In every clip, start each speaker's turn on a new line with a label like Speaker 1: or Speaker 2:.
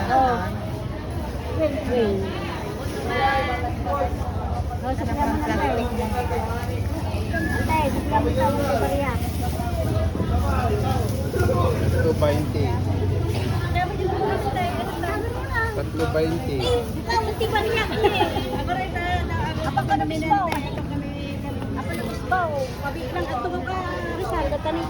Speaker 1: Oh. Wait. Oh, sa mga plastic mo. Tay, kami sa mga pariya.
Speaker 2: 320. 320.
Speaker 1: Ikaw, hindi pa niya. Apa ka na misbaw? Apa na misbaw? Pabik lang at tungog ka, Rizal, datani.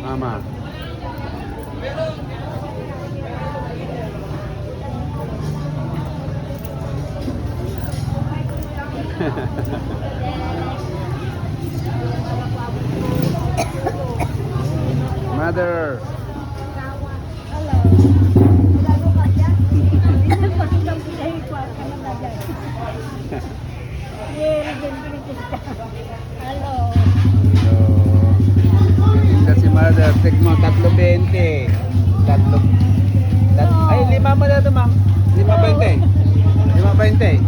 Speaker 2: Mama. Mother.
Speaker 1: Hello.
Speaker 2: Ito si Mother. Take mo, 320. Ay, 5 mo na ito, ma'am. 5.20. 5.20.